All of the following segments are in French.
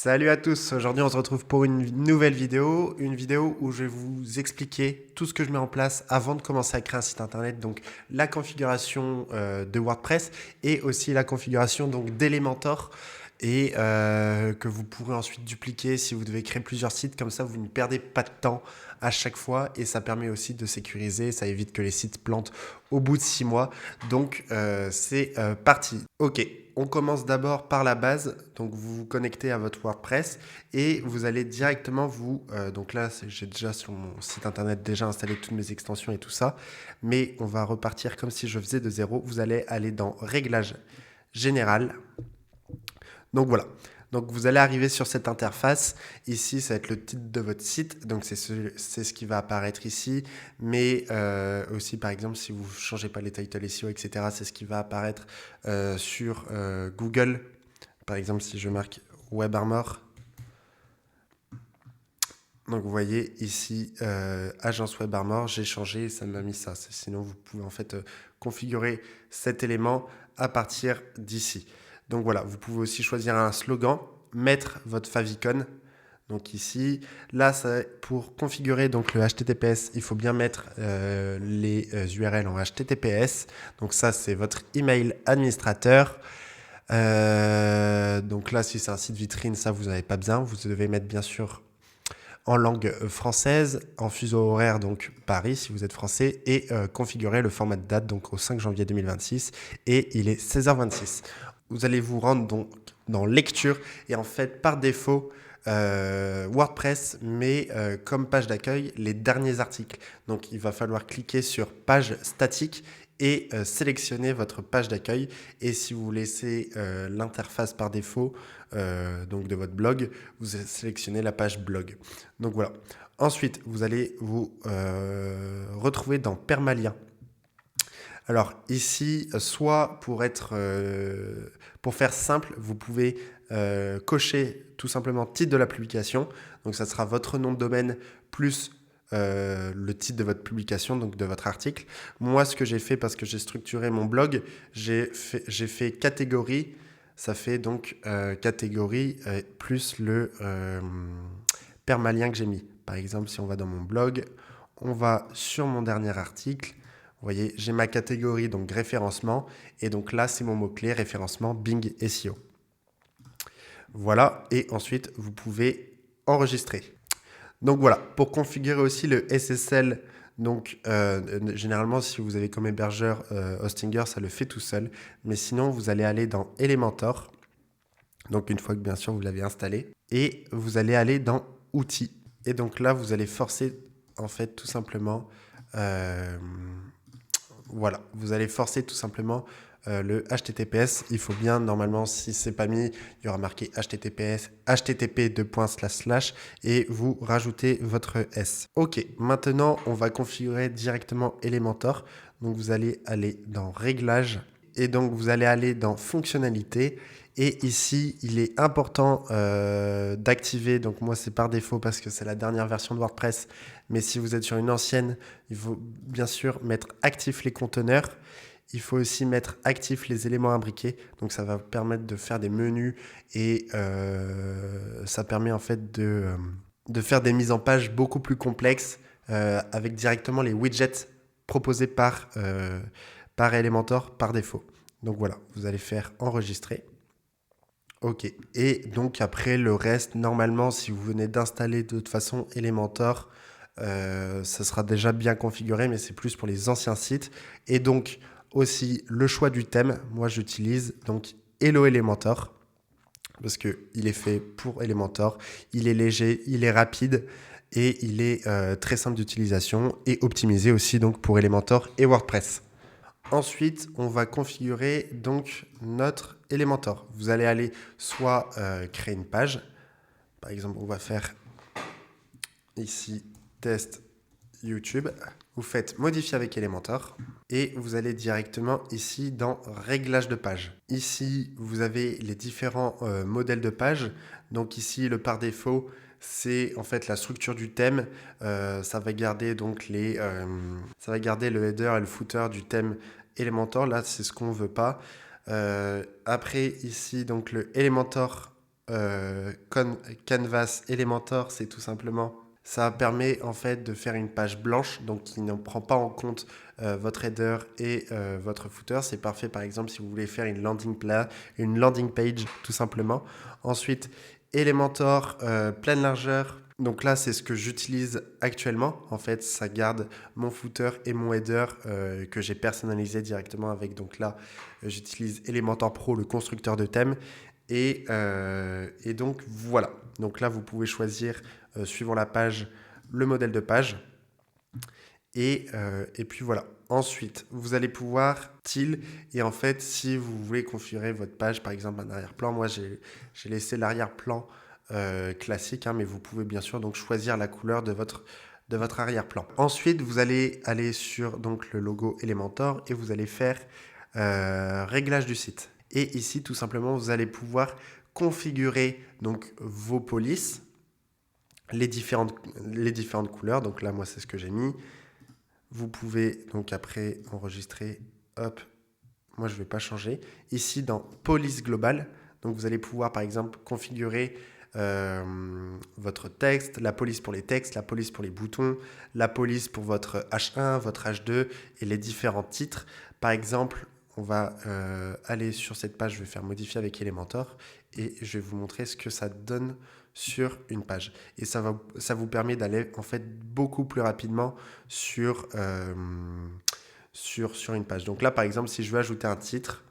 Salut à tous, aujourd'hui on se retrouve pour une nouvelle vidéo, où je vais vous expliquer tout ce que je mets en place avant de commencer à créer un site internet, donc la configuration de WordPress et aussi la configuration donc d'Elementor et que vous pourrez ensuite dupliquer si vous devez créer plusieurs sites, comme ça vous ne perdez pas de temps à chaque fois et ça permet aussi de sécuriser, ça évite que les sites plantent au bout de 6 mois. Donc c'est parti. Ok, on commence d'abord par la base. Donc vous vous connectez à votre WordPress et vous allez directement donc là j'ai déjà sur mon site internet déjà installé toutes mes extensions et tout ça, mais on va repartir comme si je faisais de zéro. Vous allez aller dans Réglages général. Donc voilà. Donc vous allez arriver sur cette interface. Ici, ça va être le titre de votre site. Donc c'est ce qui va apparaître ici. Mais aussi, par exemple, si vous ne changez pas les titles SEO, etc., c'est ce qui va apparaître sur Google. Par exemple, si je marque WebArmor. Donc vous voyez ici, agence WebArmor, j'ai changé, ça m'a mis ça. Sinon, vous pouvez en fait configurer cet élément à partir d'ici. Donc voilà, vous pouvez aussi choisir un slogan, mettre votre favicon. Donc ici, là, pour configurer donc le HTTPS, il faut bien mettre les URL en HTTPS. Donc ça, c'est votre email administrateur. Donc là, si c'est un site vitrine, ça, vous n'avez pas besoin. Vous devez mettre bien sûr en langue française, en fuseau horaire, donc Paris, si vous êtes français, et configurer le format de date, donc au 5 janvier 2026, et il est 16h26. Vous allez vous rendre donc dans lecture, et en fait, par défaut, WordPress met comme page d'accueil les derniers articles. Donc, il va falloir cliquer sur page statique et sélectionner votre page d'accueil. Et si vous laissez l'interface par défaut donc de votre blog, vous sélectionnez la page blog. Donc voilà. Ensuite, vous allez vous retrouver dans Permalien. Alors ici, soit pour faire simple, vous pouvez cocher tout simplement titre de la publication. Donc ça sera votre nom de domaine plus le titre de votre publication, donc de votre article. Moi, ce que j'ai fait, parce que j'ai structuré mon blog, j'ai fait catégorie. Ça fait donc catégorie plus le permalien que j'ai mis. Par exemple, si on va dans mon blog, on va sur mon dernier article. Vous voyez, j'ai ma catégorie, donc référencement. Et donc là, c'est mon mot-clé, référencement Bing SEO. Voilà. Et ensuite, vous pouvez enregistrer. Donc voilà, pour configurer aussi le SSL, donc généralement, si vous avez comme hébergeur Hostinger, ça le fait tout seul. Mais sinon, vous allez aller dans Elementor. Donc une fois que bien sûr vous l'avez installé. Et vous allez aller dans Outils. Et donc là, vous allez forcer en fait tout simplement... voilà, vous allez forcer tout simplement le HTTPS. Il faut bien, normalement, si c'est pas mis, il y aura marqué HTTPS, http:// et vous rajoutez votre S. Ok, maintenant, on va configurer directement Elementor. Donc, vous allez aller dans Réglages et donc vous allez aller dans Fonctionnalités. Et ici, il est important d'activer, donc moi c'est par défaut parce que c'est la dernière version de WordPress, mais si vous êtes sur une ancienne, il faut bien sûr mettre actif les conteneurs. Il faut aussi mettre actif les éléments imbriqués, donc ça va permettre de faire des menus et ça permet en fait de faire des mises en page beaucoup plus complexes avec directement les widgets proposés par Elementor par défaut. Donc voilà, vous allez faire enregistrer. Ok, et donc après le reste, normalement, si vous venez d'installer de toute façon Elementor, ça sera déjà bien configuré, mais c'est plus pour les anciens sites. Et donc aussi le choix du thème, moi j'utilise donc Hello Elementor, parce qu'il est fait pour Elementor, il est léger, il est rapide, et il est très simple d'utilisation, et optimisé aussi donc pour Elementor et WordPress. Ensuite, on va configurer donc notre Elementor. Vous allez aller soit créer une page. Par exemple, on va faire ici test YouTube. Vous faites modifier avec Elementor et vous allez directement ici dans réglage de page. Ici, vous avez les différents modèles de page. Donc ici, le par défaut, c'est en fait la structure du thème. Ça va garder donc ça va garder le header et le footer du thème Elementor. Là, c'est ce qu'on veut pas. Après, ici, donc le Elementor Canvas Elementor, c'est tout simplement, ça permet en fait de faire une page blanche, donc qui ne prend pas en compte votre header et votre footer. C'est parfait par exemple si vous voulez faire une landing page tout simplement. Ensuite, Elementor pleine largeur. Donc là, c'est ce que j'utilise actuellement. En fait, ça garde mon footer et mon header que j'ai personnalisé directement avec. Donc là, j'utilise Elementor Pro, le constructeur de thème. Et donc voilà. Donc là, vous pouvez choisir, suivant la page, le modèle de page. Et puis voilà. Ensuite, vous allez pouvoir style. Et en fait, si vous voulez configurer votre page, par exemple un arrière-plan, moi j'ai laissé l'arrière-plan classique, hein, mais vous pouvez bien sûr donc choisir la couleur de votre arrière-plan. Ensuite, vous allez aller sur donc, le logo Elementor et vous allez faire réglage du site. Et ici, tout simplement, vous allez pouvoir configurer donc, vos polices, les différentes couleurs. Donc là, moi, c'est ce que j'ai mis. Vous pouvez donc après enregistrer, hop, moi je ne vais pas changer. Ici dans police globale, donc vous allez pouvoir par exemple configurer votre texte, la police pour les textes, la police pour les boutons, la police pour votre H1, votre H2 et les différents titres. Par exemple, on va aller sur cette page, je vais faire modifier avec Elementor et je vais vous montrer ce que ça donne sur une page. Et ça vous permet d'aller en fait beaucoup plus rapidement sur une page. Donc là, par exemple, si je veux ajouter un titre,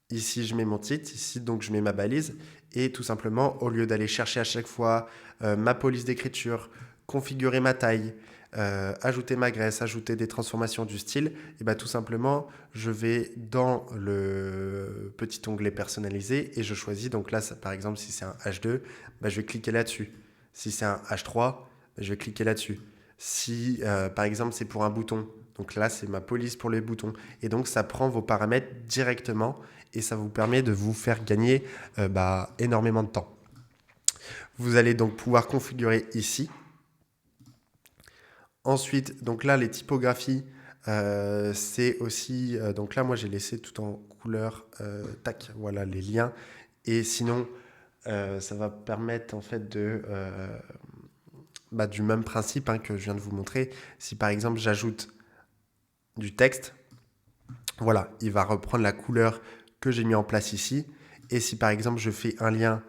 ici, je mets mon titre, ici, donc je mets ma balise. Et tout simplement, au lieu d'aller chercher à chaque fois ma police d'écriture, configurer ma taille, ajouter ma graisse, ajouter des transformations du style, et bien tout simplement, je vais dans le petit onglet personnalisé et je choisis. Donc là, ça, par exemple, si c'est un H2, ben, je vais cliquer là-dessus. Si c'est un H3, ben, je vais cliquer là-dessus. Si, par exemple, c'est pour un bouton, donc là, c'est ma police pour les boutons. Et donc, ça prend vos paramètres directement et ça vous permet de vous faire gagner énormément de temps. Vous allez donc pouvoir configurer ici. Ensuite, donc là, les typographies, c'est aussi... donc là, moi, j'ai laissé tout en couleur. Tac, voilà les liens. Et sinon, ça va permettre en fait du même principe que je viens de vous montrer. Si par exemple, j'ajoute du texte, voilà, il va reprendre la couleur que j'ai mis en place ici. Et si par exemple, je fais un lien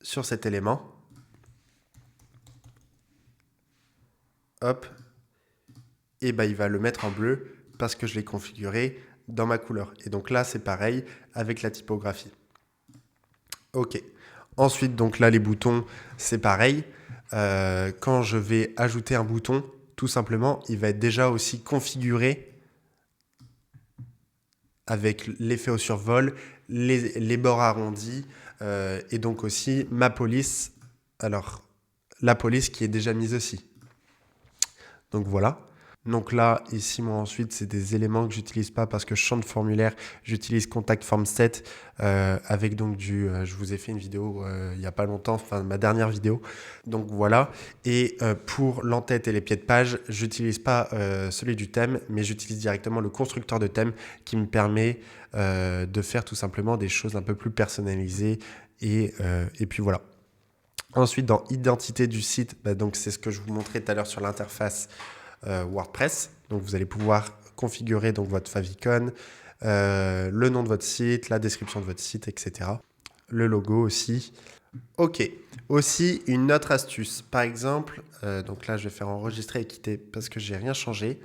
sur cet élément, hop, et il va le mettre en bleu parce que je l'ai configuré dans ma couleur. Et donc là, c'est pareil avec la typographie. Ok. Ensuite, donc là, les boutons, c'est pareil. Quand je vais ajouter un bouton, tout simplement, il va être déjà aussi configuré avec l'effet au survol, les bords arrondis et donc aussi ma police. Alors, la police qui est déjà mise aussi. Donc voilà. Donc là, ici, moi, ensuite, c'est des éléments que j'utilise pas parce que champ de formulaire, j'utilise Contact Form Set avec donc je vous ai fait une vidéo il y a pas longtemps, enfin ma dernière vidéo. Donc voilà. Et pour l'entête et les pieds de page, j'utilise pas celui du thème, mais j'utilise directement le constructeur de thème qui me permet de faire tout simplement des choses un peu plus personnalisées et puis voilà. Ensuite, dans identité du site, donc c'est ce que je vous montrais tout à l'heure sur l'interface WordPress. Donc vous allez pouvoir configurer donc votre favicon, le nom de votre site, la description de votre site, etc. Le logo aussi. Ok. Aussi une autre astuce. Par exemple, donc là je vais faire enregistrer et quitter parce que j'ai rien changé.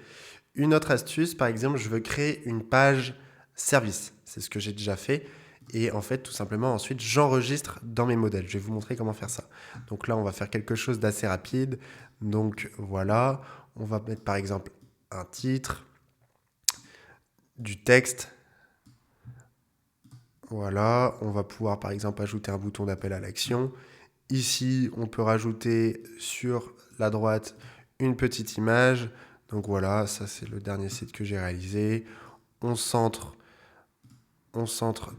Une autre astuce, par exemple, je veux créer une page service. C'est ce que j'ai déjà fait. Et en fait, tout simplement, ensuite, j'enregistre dans mes modèles. Je vais vous montrer comment faire ça. Donc là, on va faire quelque chose d'assez rapide. Donc voilà, on va mettre par exemple un titre, du texte. Voilà, on va pouvoir par exemple ajouter un bouton d'appel à l'action. Ici, on peut rajouter sur la droite une petite image. Donc voilà, ça c'est le dernier site que j'ai réalisé. On centre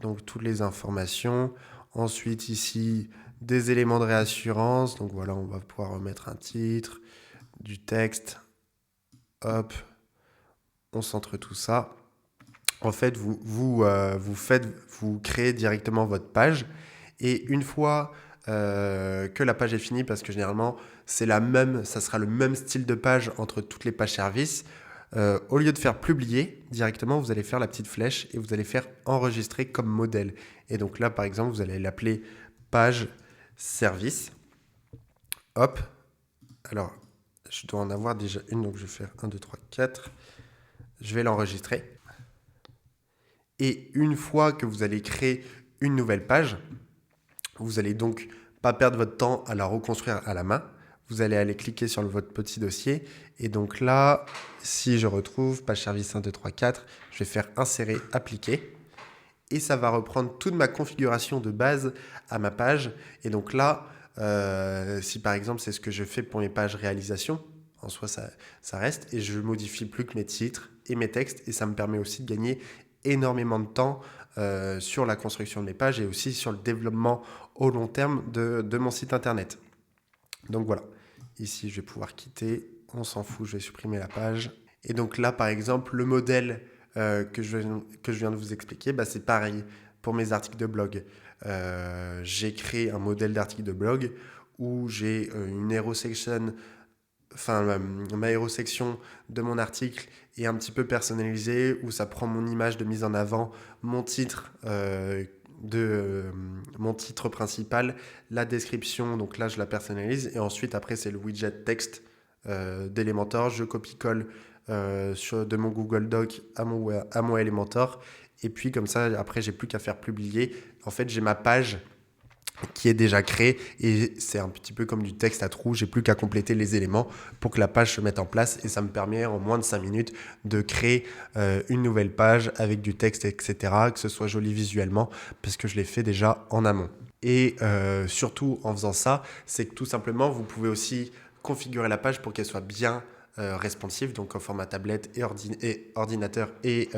donc toutes les informations. Ensuite, ici, des éléments de réassurance. Donc voilà, on va pouvoir remettre un titre, du texte. Hop, on centre tout ça. En fait, vous créez directement votre page. Et une fois que la page est finie, parce que généralement, ça sera le même style de page entre toutes les pages services, au lieu de faire publier directement, vous allez faire la petite flèche et vous allez faire enregistrer comme modèle. Et donc là, par exemple, vous allez l'appeler page service. Hop. Alors, je dois en avoir déjà une, donc je vais faire 1, 2, 3, 4. Je vais l'enregistrer. Et une fois que vous allez créer une nouvelle page, vous allez donc pas perdre votre temps à la reconstruire à la main. Vous allez aller cliquer sur votre petit dossier. Et donc là, si je retrouve page service 1, 2, 3, 4, je vais faire insérer, appliquer. Et ça va reprendre toute ma configuration de base à ma page. Et donc là, si par exemple c'est ce que je fais pour mes pages réalisation, en soi ça reste. Et je modifie plus que mes titres et mes textes. Et ça me permet aussi de gagner énormément de temps sur la construction de mes pages et aussi sur le développement au long terme de mon site internet. Donc voilà, ici je vais pouvoir quitter, on s'en fout, je vais supprimer la page. Et donc là par exemple, le modèle que je viens de vous expliquer, c'est pareil pour mes articles de blog. J'ai créé un modèle d'article de blog où j'ai une hero section, ma hero section de mon article est un petit peu personnalisée, où ça prend mon image de mise en avant, mon titre mon titre principal, la description, donc là je la personnalise, et ensuite après c'est le widget texte d'Elementor, je copie-colle de mon Google Doc à mon Elementor, et puis comme ça après j'ai plus qu'à faire publier. En fait j'ai ma page qui est déjà créée et c'est un petit peu comme du texte à trous, j'ai plus qu'à compléter les éléments pour que la page se mette en place, et ça me permet en moins de 5 minutes de créer une nouvelle page avec du texte, etc., que ce soit joli visuellement parce que je l'ai fait déjà en amont. Et surtout en faisant ça, c'est que tout simplement vous pouvez aussi configurer la page pour qu'elle soit bien responsive, donc en format tablette et ordinateur et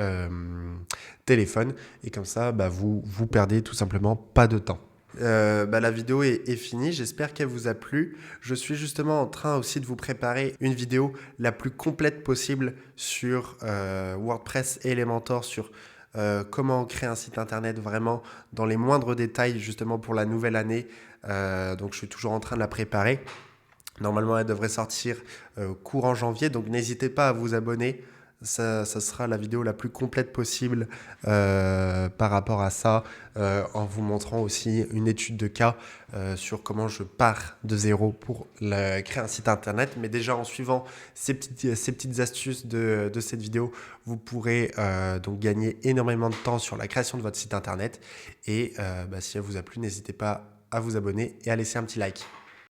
téléphone, et comme ça vous perdez tout simplement pas de temps. La vidéo est finie, j'espère qu'elle vous a plu. Je suis justement en train aussi de vous préparer une vidéo la plus complète possible sur WordPress et Elementor, sur comment créer un site internet vraiment dans les moindres détails, justement pour la nouvelle année. Donc je suis toujours en train de la préparer. Normalement elle devrait sortir courant janvier, donc n'hésitez pas à vous abonner. Ça sera la vidéo la plus complète possible par rapport à ça, en vous montrant aussi une étude de cas sur comment je pars de zéro pour créer un site internet. Mais déjà en suivant ces petites astuces de cette vidéo, vous pourrez donc gagner énormément de temps sur la création de votre site internet. Et si elle vous a plu, n'hésitez pas à vous abonner et à laisser un petit like.